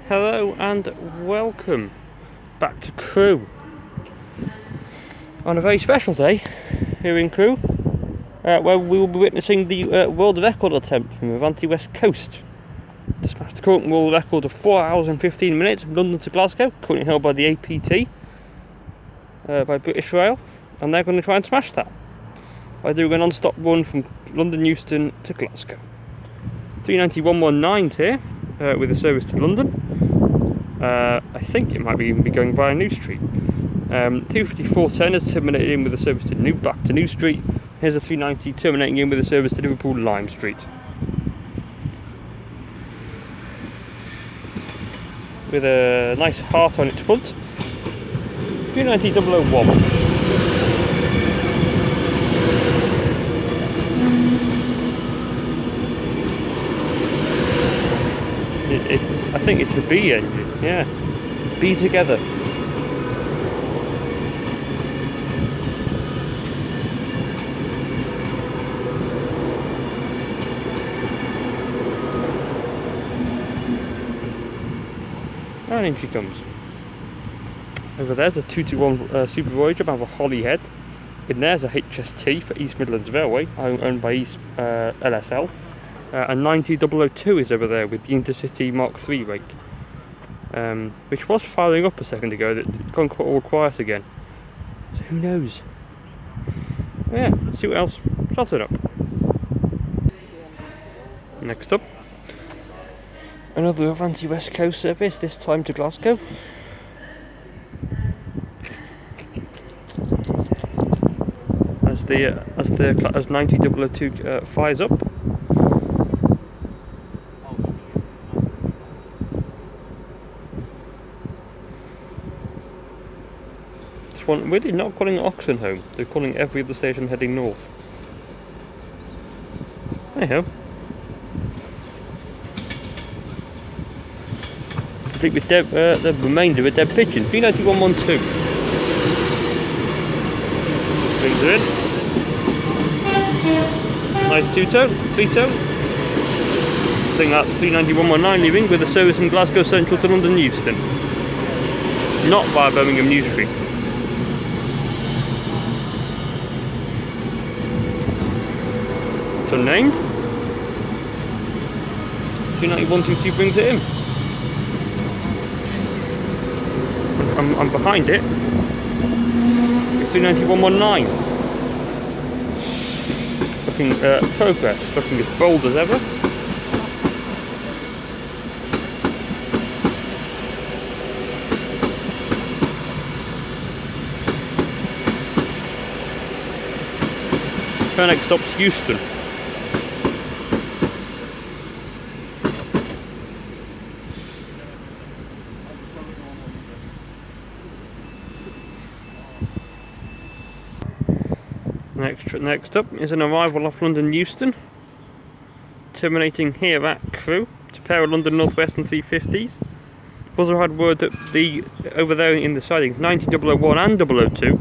Hello and welcome back to Crewe on a very special day here in Crewe, where we will be witnessing the world record attempt from Avanti West Coast to smash the current world record of 4 hours and 15 minutes from London to Glasgow, currently held by the APT, by British Rail, and they're going to try and smash that by doing a non-stop run from London Euston to Glasgow. 390-119's here, with a service to London. I think it might even be going via New Street. 254.10 is terminated in with a service to back to New Street. Here's a 390 terminating in with a service to Liverpool Lime Street. With a nice heart on its front. 390-001. I think it's the B engine, yeah. B together. And in she comes. Over there's a 221 Super Voyager by Holyhead. In there's a HST for East Midlands Railway, owned by East LSL. And 90002 is over there with the Intercity Mark III rake, which was firing up a second ago. It's gone all quiet again. So who knows? Yeah, let's see what else shall turn up. Next up, another Avanti West Coast service, this time to Glasgow. As 90002 fires up. Really not calling it Oxenholme, they're calling every other station heading north. Anyhow, complete with the remainder with dead pigeon. 390-112. Brings her in. Nice 2-tone, 3-tone. I think that's 390-119 leaving with a service from Glasgow Central to London Euston. Not via Birmingham New Street. Unnamed. 390-122 brings it in. I'm behind it. It's 390-119. Looking progress, looking as bold as ever. Her next stop's Euston. Next up is an arrival off London Euston, terminating here at Crewe to pair a London North Western 350s. Also had word that over there in the siding, 90001 and 002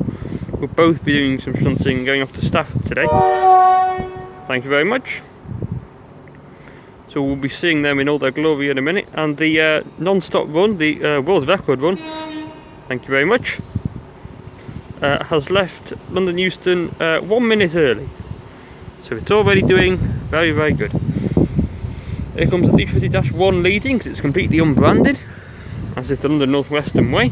will both be doing some shunting going up to Stafford today. Thank you very much. So we'll be seeing them in all their glory in a minute. And the non-stop run, the world record run, thank you very much, has left London Euston 1 minute early. So it's already doing very, very good. Here comes the 350-1 leading, because it's completely unbranded, as is the London North Western Way.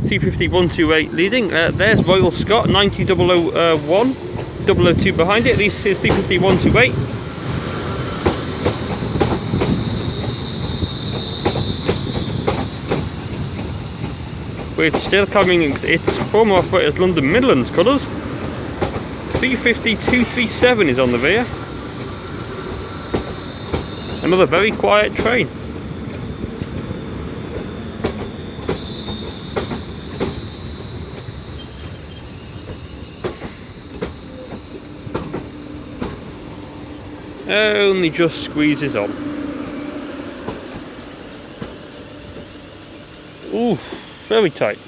C50-128 leading. There's Royal Scot, 90001, 002 behind it. This is C50-128. With still coming its former operator's London Midlands colours. 350-237 is on the rear. Another very quiet train. Only just squeezes on. Ooh, very tight.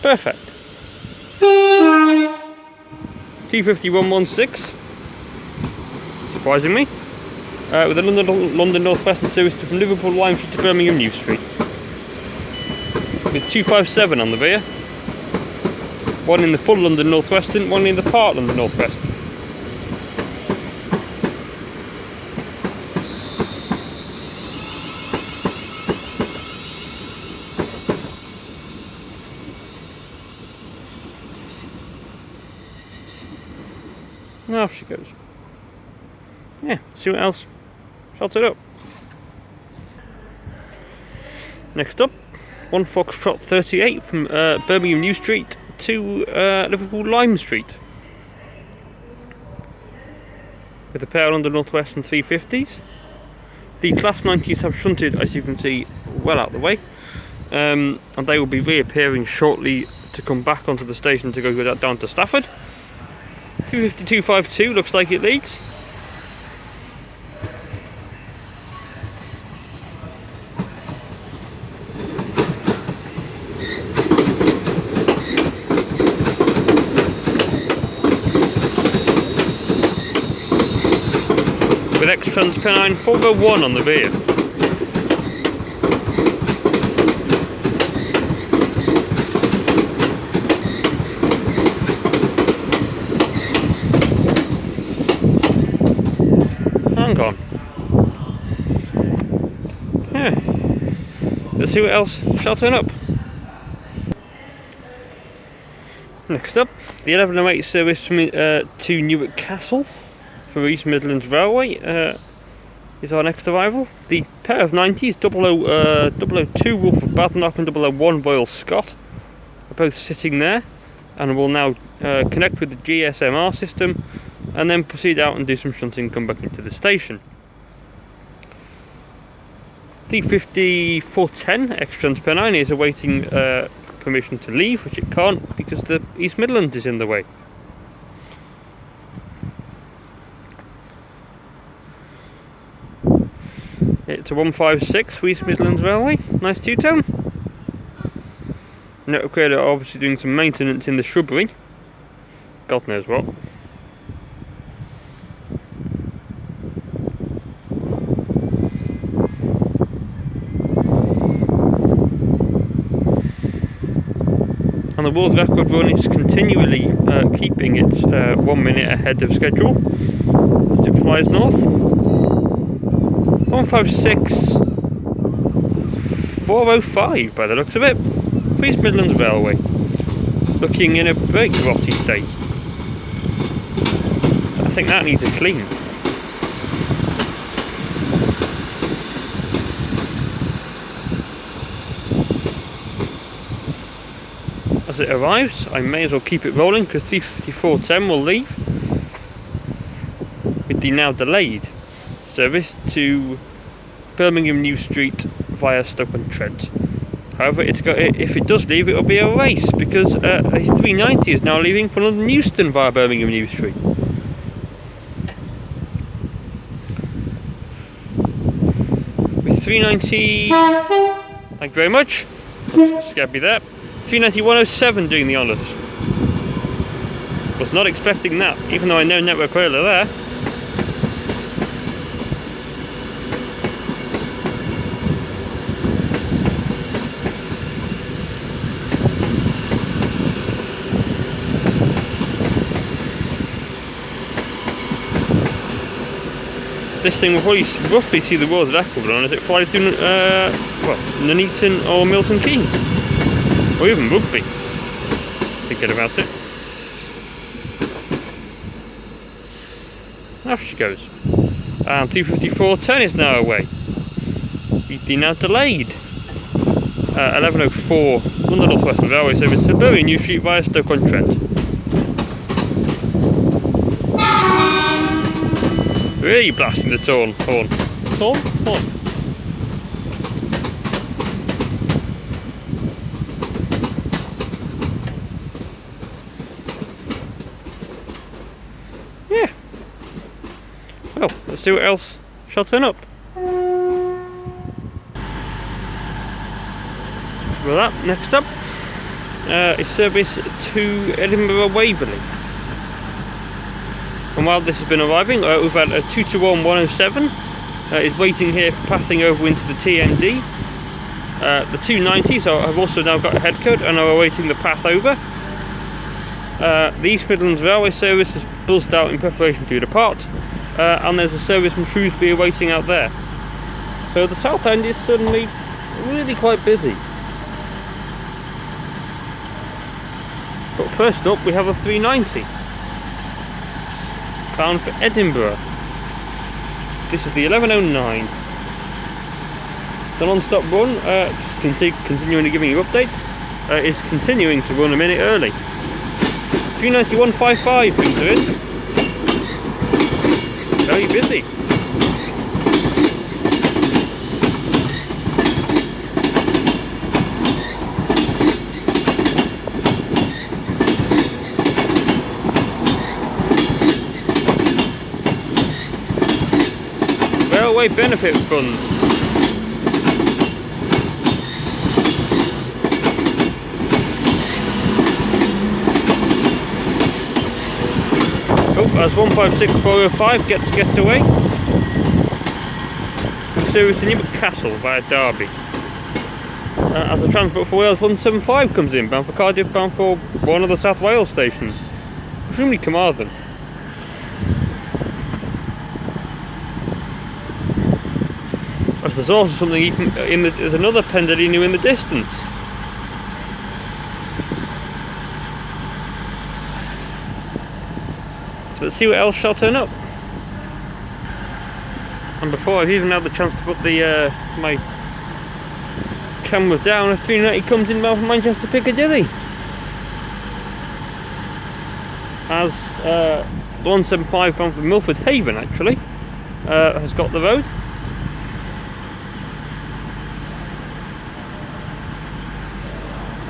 Perfect. T5116, surprisingly, with a London North Western service from Liverpool Lime Street to Birmingham New Street. With 257 on the rear. One in the full London North Western, one in the part London North Western. And off she goes. Yeah, see what else shots it up. Next up, 1 Foxtrot 38 from Birmingham New Street to Liverpool Lime Street. With a pair of London North Western 350s. The Class 90s have shunted, as you can see, well out the way. And they will be reappearing shortly to come back onto the station to go down to Stafford. 25252 looks like it leads. With X-Trans Pennine 401 on the rear. Hang on. Yeah. Let's see what else shall turn up. Next up, the 1108 service from, to Newark Castle for East Midlands Railway is our next arrival. The pair of 90s, 002 Wolf of Badenoch and 001 Royal Scot, are both sitting there and will now connect with the GSMR system and then proceed out and do some shunting and come back into the station. The 5410 X-Trans Pennine is awaiting permission to leave, which it can't because the East Midlands is in the way. It's a 156 for East Midlands Railway, nice two-tone. Network Crewe are obviously doing some maintenance in the shrubbery, God knows what. And the world record run is continually keeping its 1 minute ahead of schedule as it flies north. 156 405 by the looks of it for East Midlands Railway, looking in a very grotty state. I think that needs a clean. As it arrives, I may as well keep it rolling because 35410 will leave with the now delayed service to Birmingham New Street via Stoke-on-Trent. However, if it does leave, it will be a race because a 390 is now leaving for London Euston via Birmingham New Street. With 390, thank you very much. That's scabby there. 390-107 doing the honours. Was not expecting that, even though I know Network Rail are there. This thing will probably roughly see the world's record on as it flies through, Nuneaton or Milton Keynes. Or even Rugby. Thinking about it. Off she goes. And 25410 is now away. The now delayed 1104 London North Western Railway service to Birmingham New Street via Stoke-on-Trent. Really blasting the horn. Yeah. Well, let's see what else shall turn up. With that, next up, a service to Edinburgh Waverley. And while this has been arriving, we've had a 221 107 is waiting here for passing over into the TND. The 290s have also now got a head code and are awaiting the path over. The East Midlands Railway service has buzzed out in preparation to depart, and there's a service from Shrewsbury awaiting out there. So the South End is suddenly really quite busy. But first up we have a 390 bound for Edinburgh. This is the 1109. The non-stop run, continuing to giving you updates, is continuing to run a minute early. 391.55 brings her in. Very busy. Railway Benefit Fund. As 156405 gets away, the service to Newcastle via Derby. As the Transport for Wales 175 comes in, bound for Cardiff, bound for one of the South Wales stations, presumably Carmarthen. As there's also something even there's another Pendolino in the distance. Let's see what else shall turn up. And before I've even had the chance to put the my camera down, a 390 comes in bound from Manchester Piccadilly. As the 175 bound from Milford Haven actually has got the road.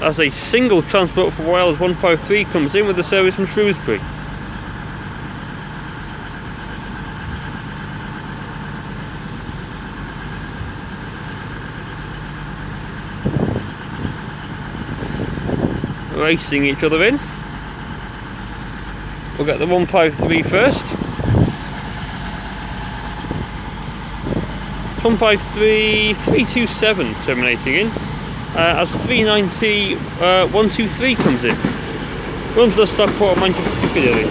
As a single Transport for Wales 153 comes in with the service from Shrewsbury. Racing each other in. We'll get the 153 first. 153 327 terminating in. As 390 123 comes in. Runs the Stockport Manchester Piccadilly.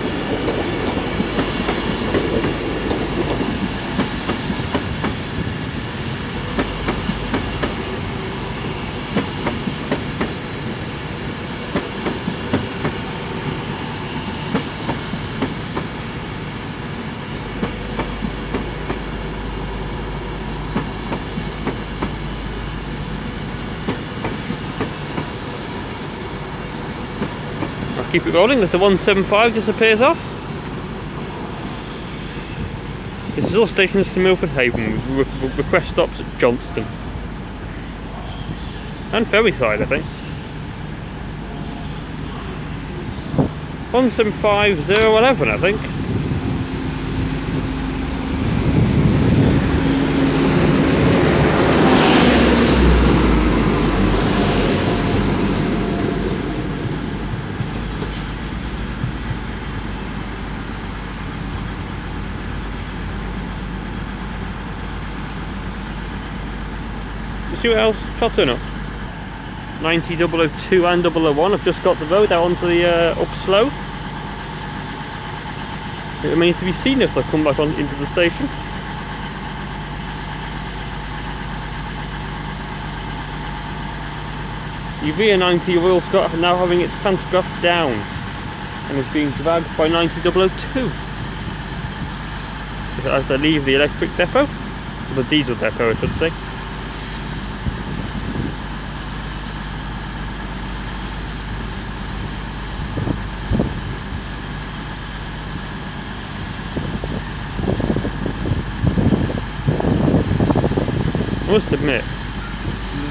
Keep it rolling as the 175 disappears off. This is all stations to Milford Haven with request stops at Johnston and Ferryside, I think. 175011, I think. See what else shall turn up. 90.002 and 001 have just got the road out onto the up slow. It remains to be seen if they'll come back on into the station. The VA90 Royal Scot now having its pantograph down and is being dragged by 90.002 as they leave the electric depot, or the diesel depot I should say. I must admit,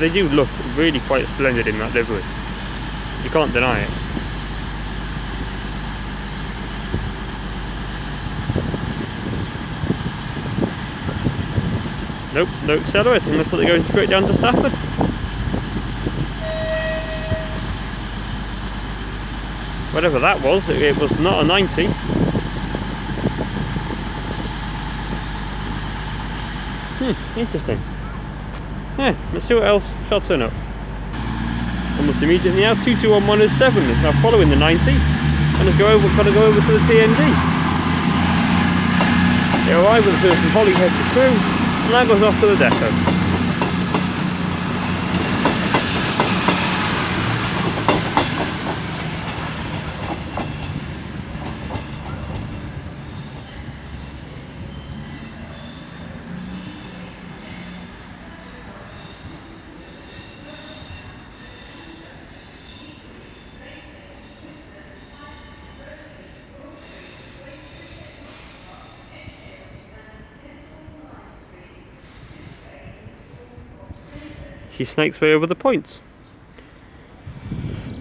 they do look really quite splendid in that livery. You can't deny it. Nope, no accelerating. Looks like they're going straight down to Stafford. whatever that was, it was not a 90. Interesting. Yeah, let's see what else shall turn up. Almost immediately now, 221107 is now following the 90. Gotta go over to the TND. They arrive with the first from Holyhead to Crewe, and that goes off to the depot. She snakes way over the points.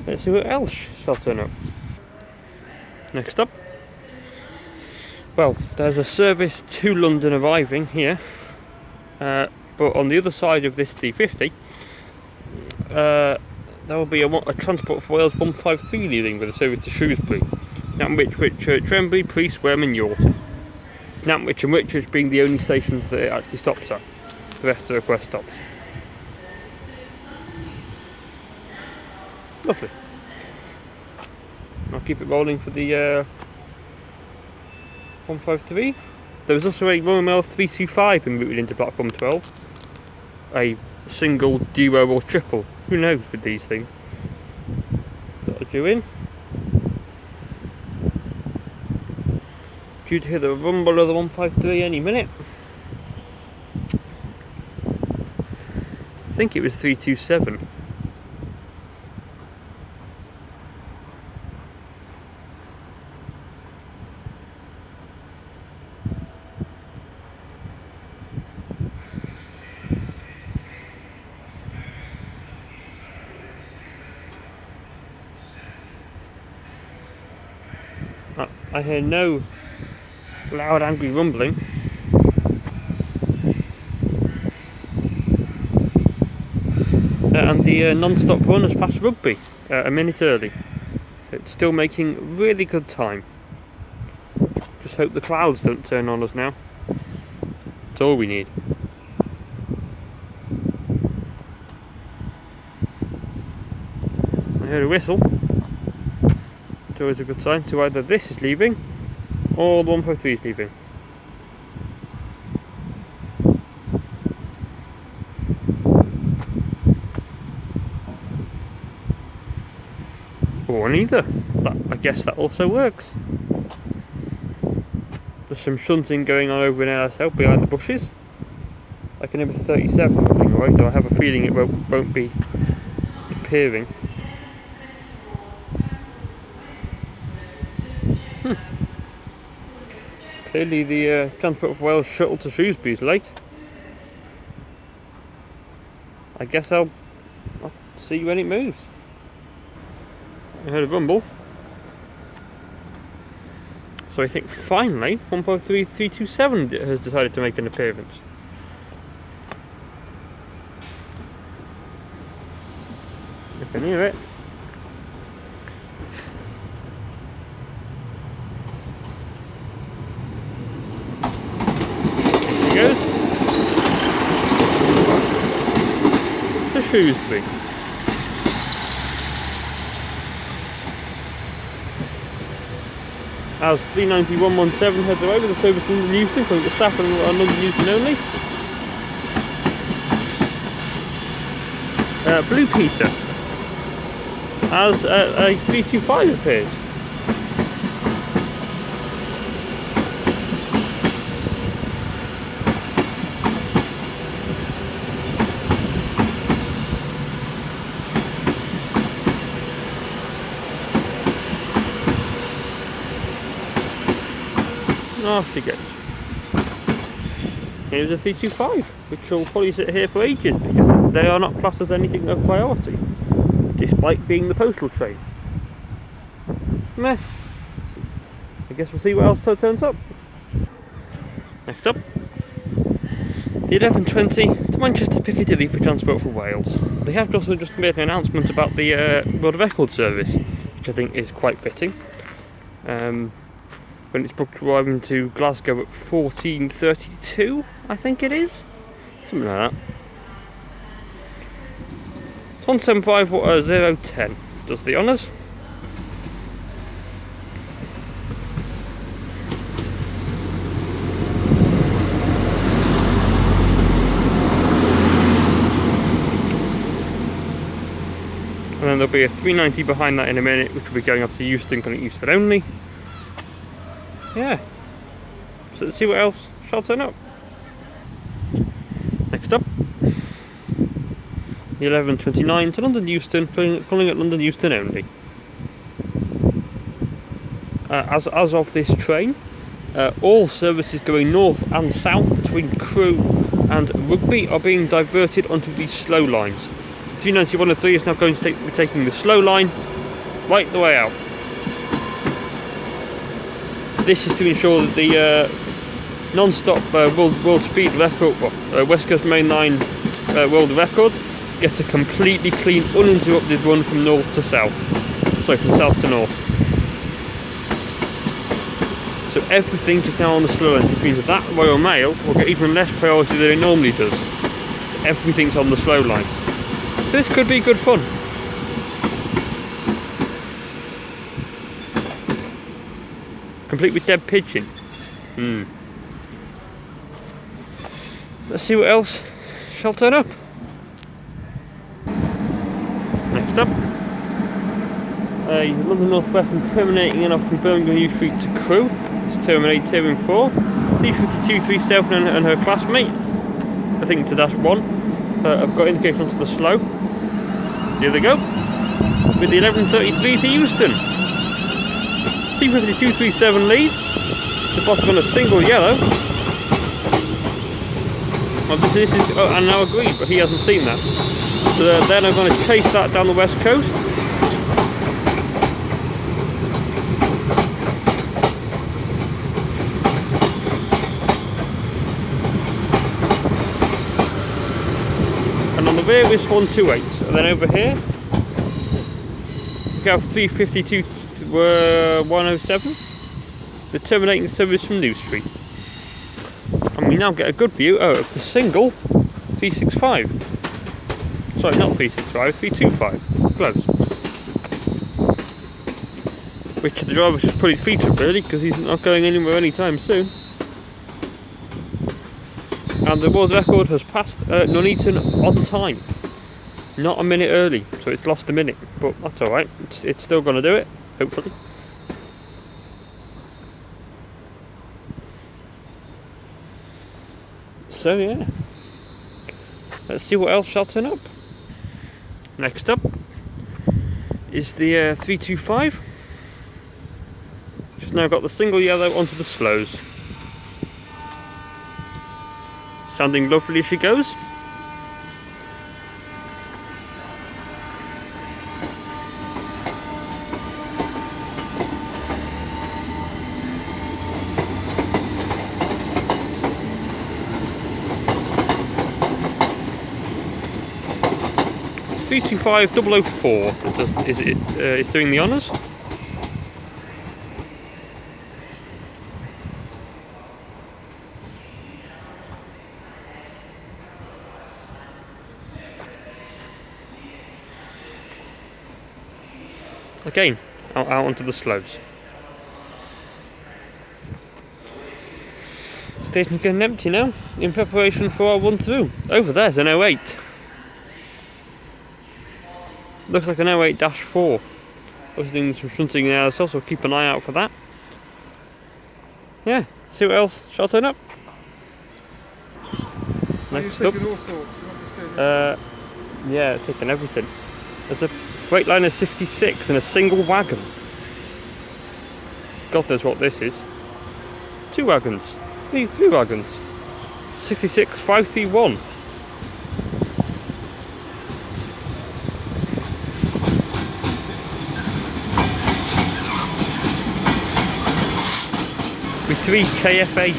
Let's see what else shall turn up. Next up, well, there's a service to London arriving here, but on the other side of this T50, there will be a Transport for Wales 153 leaving with a service to Shrewsbury, Nantwich, Whitchurch, Wembley, Priest, Wareham and Yorton. Nantwich and Whitchurch being the only stations that it actually stops at. The rest are request stops. Lovely. I'll keep it rolling for the 153. There was also a Royal Mail 325 being routed into platform 12. A single, duo or triple. Who knows with these things. Got a due in. Due to hear the rumble of the 153 any minute. I think it was 327. I hear no loud angry rumbling. And the non-stop run has passed Rugby a minute early. It's still making really good time. Just hope the clouds don't turn on us now. That's all we need. I heard a whistle. It's always a good sign. So either this is leaving or the 153 is leaving. Or neither. I guess that also works. There's some shunting going on over in LSL behind the bushes. Like a number 37 running away, though I have a feeling it won't be appearing. Clearly the Transport for Wales shuttle to Shrewsbury is late. I guess I'll see when it moves. I heard a rumble. So I think finally 153.327 has decided to make an appearance. I can hear it. There it goes. To Shrewsbury. As 39117 heads away with a service from London Euston, calling the staff and London Euston only. Blue Peter as a 325 appears. Off she goes. Here's a 325, which will probably sit here for ages because they are not classed as anything of priority, despite being the postal train. Meh. I guess we'll see what else turns up. Next up, the 1120 to Manchester Piccadilly for Transport for Wales. They have also just made an announcement about the World Record Service which I think is quite fitting. When it's booked arriving to Glasgow at 14:32, I think it is, something like that. It's 175.010 does the honours. And then there'll be a 390 behind that in a minute, which will be going up to Euston, going to Euston only. Yeah. So let's see what else shall turn up. Next up, the 11:29 to London Euston, calling at London Euston only. As of this train, all services going north and south between Crewe and Rugby are being diverted onto these slow lines. 39103 is now going to be taking the slow line right the way out. This is to ensure that the non-stop world speed record, West Coast Main Line world record, gets a completely clean, uninterrupted run from north to south. Sorry, from south to north. So everything is now on the slow line, which means that Royal Mail will get even less priority than it normally does. So everything's on the slow line. So this could be good fun. Complete with dead pigeon. Let's see what else shall turn up. Next up, London North Western terminating in off from Birmingham New Street to Crewe. It's terminate in 4. 35237 and her classmate, I think to -1. I've got indication onto the slow. Here they go. With the 11:33 to Euston. 35237 leads. The bottom on a single yellow. Well, this is and now agreed, but he hasn't seen that. So then I'm going to chase that down the west coast. And on the rear is 128. And then over here, we have 352 107, the terminating service from New Street. And we now get a good view of the single 365. Sorry, not 365, 325. Close. Which the driver should put his feet up really, because he's not going anywhere anytime soon. And the world record has passed Nuneaton on time. Not a minute early, so it's lost a minute, but that's alright. It's still going to do it, hopefully. So yeah, let's see what else shall turn up. Next up is the 325, which has now got the single yellow onto the slows. Sounding lovely as she goes. $325,004 is doing the honours. Again, out onto the slows. Station getting empty now, in preparation for our one through. Over there's an 08. Looks like an 08-4. I was doing some shunting there, so keep an eye out for that. Yeah, see what else shall turn up. Next up. All sorts. Yeah, taking everything. There's a Freightliner 66 and a single wagon. God knows what this is. 2 wagons. 3 wagons. 66 531. With 3 KFAs.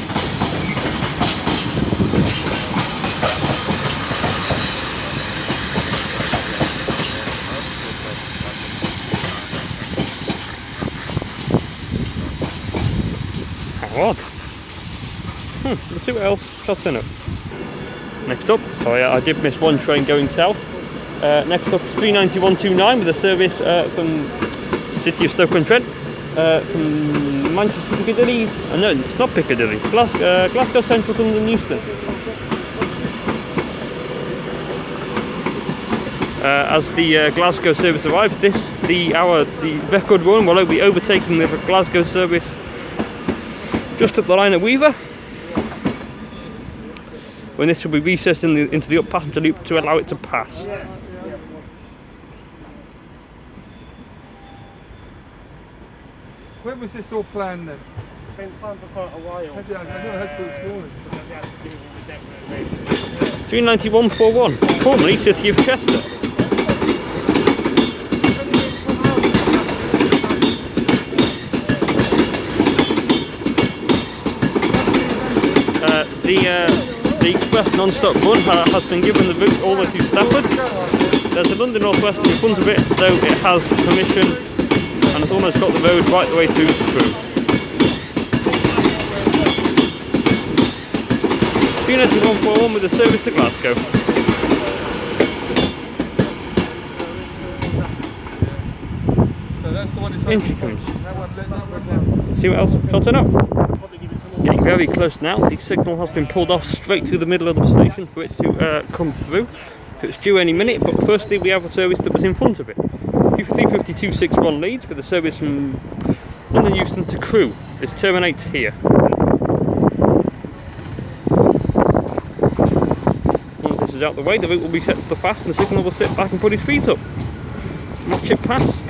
Odd. Let's see what else shall turn up. Next up, sorry, I did miss one train going south. Next up is 39129 with a service from City of Stoke-on-Trent, from Manchester to Piccadilly. No, it's not Piccadilly. Glasgow Central to London Euston. As the Glasgow service arrives, the record run will be overtaking the Glasgow service just up the line at Weaver, when this will be recessed into the up passenger loop to allow it to pass. When was this all planned then? It's been planned for quite a while. I never had till this morning. 39141, formerly City of Chester. The express non-stop run has been given the route all the way to Stafford. There's a London North West in front of it, so it has permission and it's almost got the road right the way through to Crewe. 39141 with a service to Glasgow. So that's the one. In she comes. See what else shall turn up. Getting very close now. The signal has been pulled off straight through the middle of the station for it to come through. It's due any minute, but firstly we have a service that was in front of it. 35261 leads with a service from London Euston to Crewe. This terminates here. Once this is out the way, the route will be set to the fast and the signal will sit back and put his feet up. Watch it pass.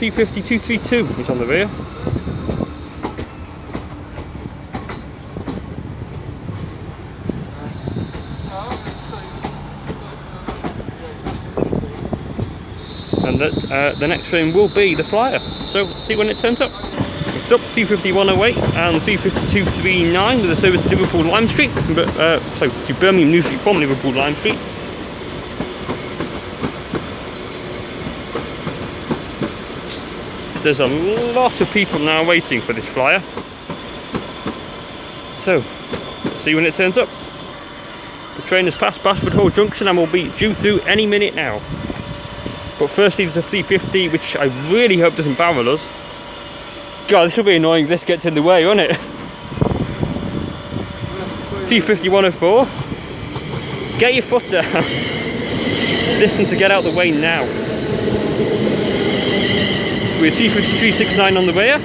T5232 is on the rear. And that the next train will be the Flyer. So see when it turns up. Next up, T5108 and T5239 with a service to Liverpool Lime Street, so to Birmingham New Street from Liverpool Lime Street. There's a lot of people now waiting for this Flyer. So, let's see when it turns up. The train has passed Bashford Hall Junction and will be due through any minute now. But firstly there's a 350 which I really hope doesn't barrel us. God, this will be annoying if this gets in the way, won't it? T5104. Get your foot down. Distance to get out the way now. We have T5369 on the rear.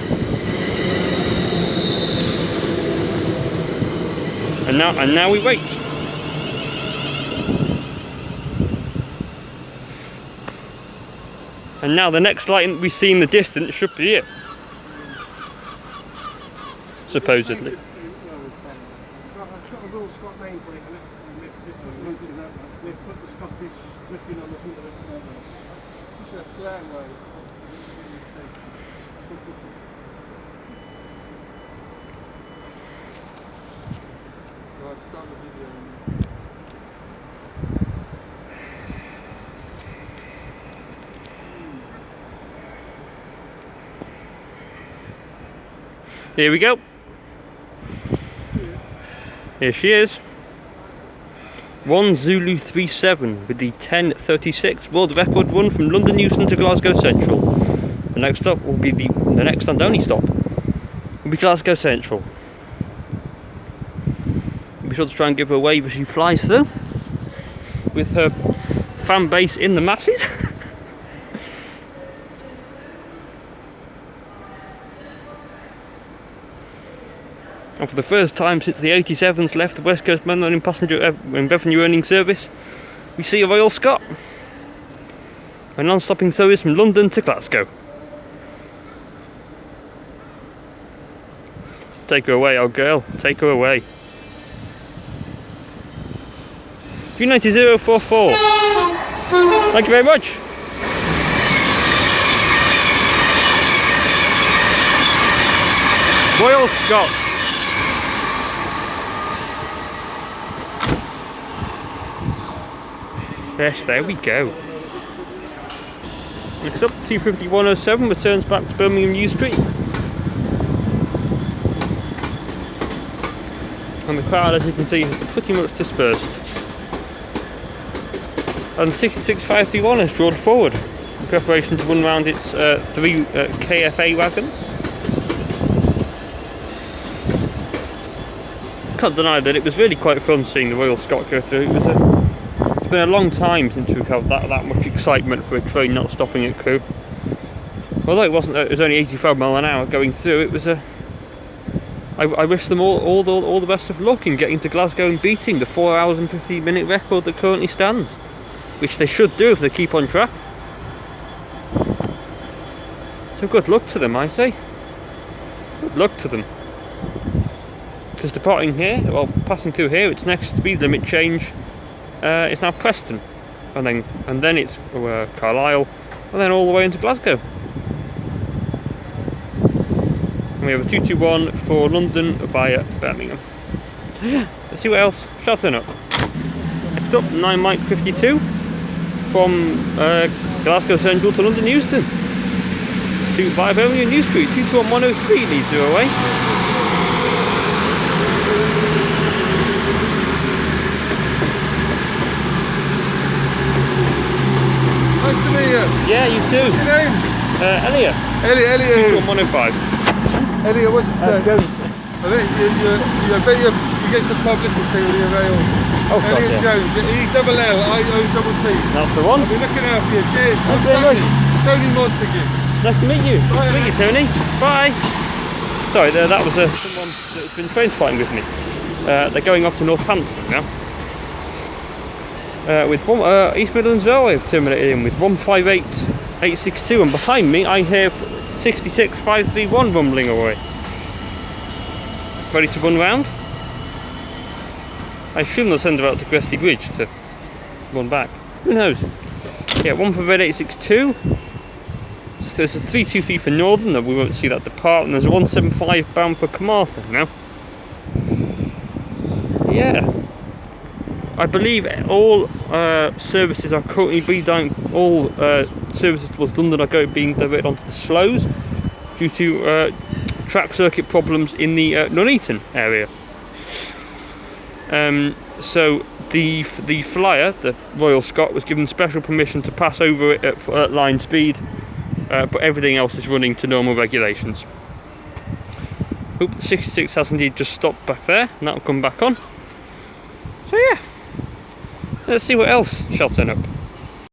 And now we wait. And now the next light we see in the distance should be it. Supposedly. It's got a little Scot nameplate on it. They've put the Scottish lifting on the front of it. It's a flat road. Right, start the video. Here we go. Here she is. 1 Zulu 37 with the 10:36 world record run from London Euston to Glasgow Central. The next stop will be the next and only stop will be Glasgow Central. Be sure to try and give her a wave as she flies through, with her fan base in the masses. And for the first time since the 87s left the West Coast Mainline in passenger and revenue earning service, we see a Royal Scot. A non-stopping service from London to Glasgow. Take her away, old girl. Take her away. 39044. Thank you very much. Royal Scot. Yes, there we go. Next up, 250-107 returns back to Birmingham New Street. And the crowd, as you can see, is pretty much dispersed. And 66-531 has drawn forward in preparation to run round its 3 KFA wagons. Can't deny that it was really quite fun seeing the Royal Scot go through. It's been a long time since we've had that much excitement for a train not stopping at Crewe. Although it was only 85 mile an hour going through, it was I wish them all the best of luck in getting to Glasgow and beating the 4 hours and 15-minute record that currently stands, which they should do if they keep on track. So good luck to them, I say. Good luck to them. Because departing here, well, passing through here, its next speed limit change is now Preston, and then it's Carlisle, and then all the way into Glasgow. And we have a 221 for London via Birmingham. Let's see what else shall turn up. Next up, 9 Mike 52 from Glasgow Central to London Euston via Birmingham New Street. 221-103 leads you away. Nice to meet you. Yeah, you too. What's your name? Elliot. Elliot. 221-105. Elliot, what's your name? I bet you get some publicity with your rail. Oh, God, Elliot yeah. Jones, E-double-L-I-O-double-T. That's the one. I'll be looking after you. Cheers. Thanks very much. Tony Montague. Nice to meet you. Bye, Nice to meet you, Tony. Bye. Sorry, that was someone that's been train spotting with me. They're going off to Northampton now. With East Midlands Railway have terminated in with 158-862, and behind me I hear 66-531 rumbling away. Ready to run round? I assume they'll send her out to Gresty Bridge to run back. Who knows? Yeah, 158-862. So there's a 323 for Northern, that we won't see that depart, and there's a 175 bound for Carmarthen now. Yeah. I believe all services are currently all services towards London are being diverted onto the slows due to track circuit problems in the Nuneaton area. So the flyer, the Royal Scot, was given special permission to pass over it at line speed, but everything else is running to normal regulations. Oop, the 66 has indeed just stopped back there, and that'll come back on. So yeah. Let's see what else shall turn up.